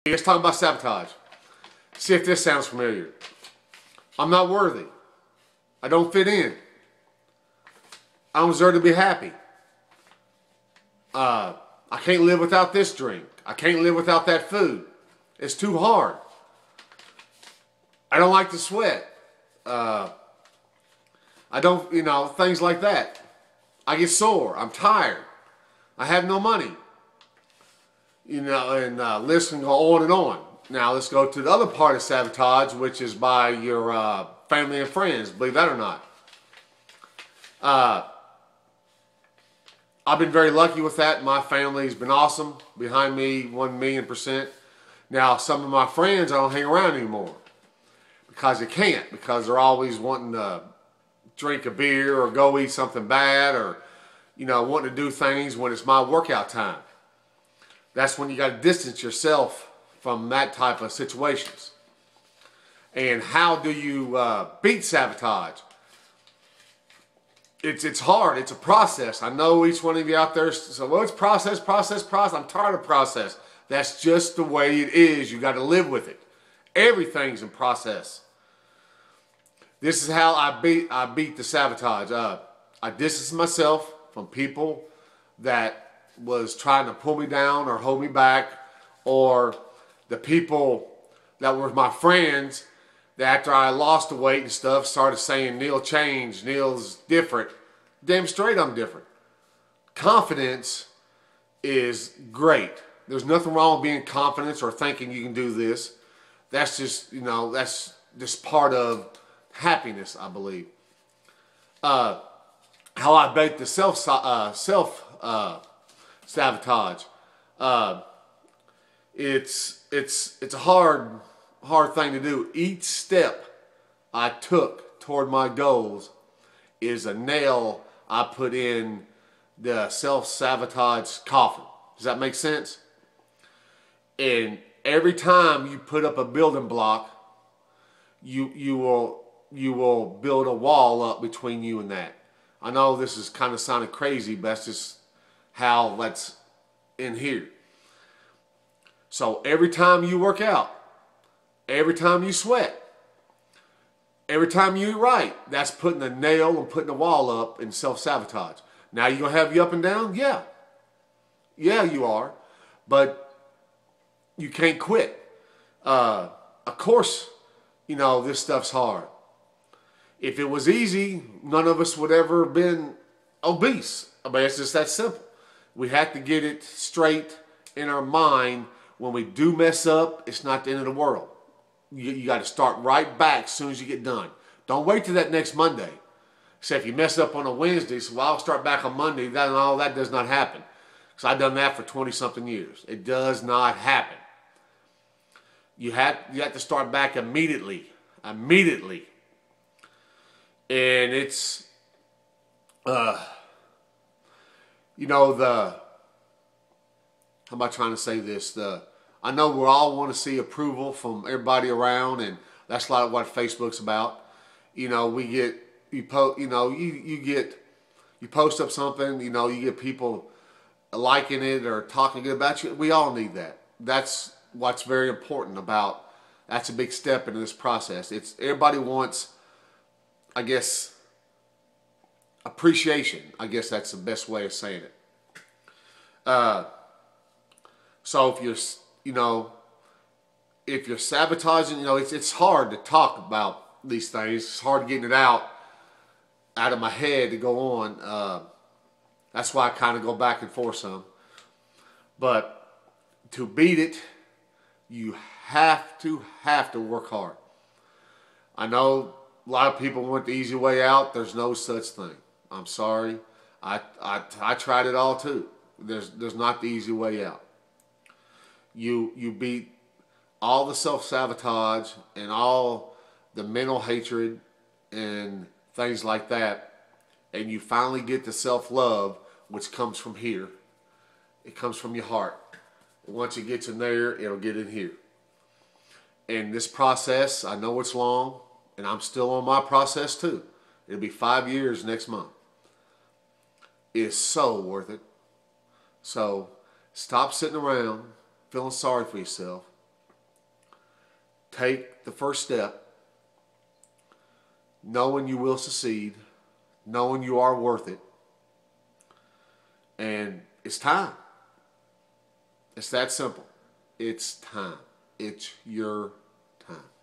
Let's talk about sabotage. See if this sounds familiar. I'm not worthy. I don't fit in. I don't deserve to be happy. I can't live without this drink. I can't live without that food. It's too hard. I don't like to sweat. I don't, things like that. I get sore. I'm tired. I have no money. And list can go on and on. Now let's go to the other part of sabotage, which is by your family and friends, believe that or not. I've been very lucky with that. My family's been awesome, behind me 1,000,000%. Now some of my friends I don't hang around anymore because they can't, because they're always wanting to drink a beer or go eat something bad, or wanting to do things when it's my workout time. That's when you got to distance yourself from that type of situations. And how do you beat sabotage? It's hard. It's a process. I know each one of you out there says, well, it's process. I'm tired of process. That's just the way it is. You got to live with it. Everything's in process. This is how I beat the sabotage. I distance myself from people that was trying to pull me down or hold me back, or the people that were my friends that after I lost the weight and stuff started saying Neil changed, Neil's different. Damn straight I'm different. Confidence is great. There's nothing wrong with being confident or thinking you can do this. That's just, that's just part of happiness, I believe. How I beat the sabotage. It's a hard thing to do. Each step I took toward my goals is a nail I put in the self-sabotage coffin. Does that make sense? And every time you put up a building block, you will build a wall up between you and that. I know this is kind of sounding crazy, but that's just how that's in here. So every time you work out, every time you sweat, every time you eat right, that's putting a nail and putting a wall up in self-sabotage. Now you're going to have you up and down? Yeah. Yeah, you are. But you can't quit. Of course, this stuff's hard. If it was easy, none of us would ever have been obese. I mean, it's just that simple. We have to get it straight in our mind. When we do mess up, it's not the end of the world. You got to start right back as soon as you get done. Don't wait till that next Monday. Say if you mess up on a Wednesday, so I'll start back on Monday. That does not happen. Because I've done that for 20-something years. It does not happen. You have to start back immediately. Immediately. And it's, how am I trying to say this? I know we all want to see approval from everybody around, and that's a lot of what Facebook's about. You post up something, you get people liking it or talking good about you. We all need that. That's what's very important about. That's a big step into this process. Everybody wants, I guess, appreciation. I guess that's the best way of saying it. So if you're sabotaging, it's hard to talk about these things. It's hard getting it out of my head to go on. That's why I kind of go back and forth some. But to beat it, you have to work hard. I know a lot of people want the easy way out. There's no such thing. I'm sorry. I tried it all too. There's not the easy way out. You beat all the self-sabotage and all the mental hatred and things like that, and you finally get to self-love, which comes from here. It comes from your heart. And once it gets in there, it'll get in here. And this process, I know it's long, and I'm still on my process too. It'll be 5 years next month. It's so worth it. So stop sitting around feeling sorry for yourself. take the first step, knowing you will succeed, knowing you are worth it, and it's time. It's that simple. It's time. It's your time.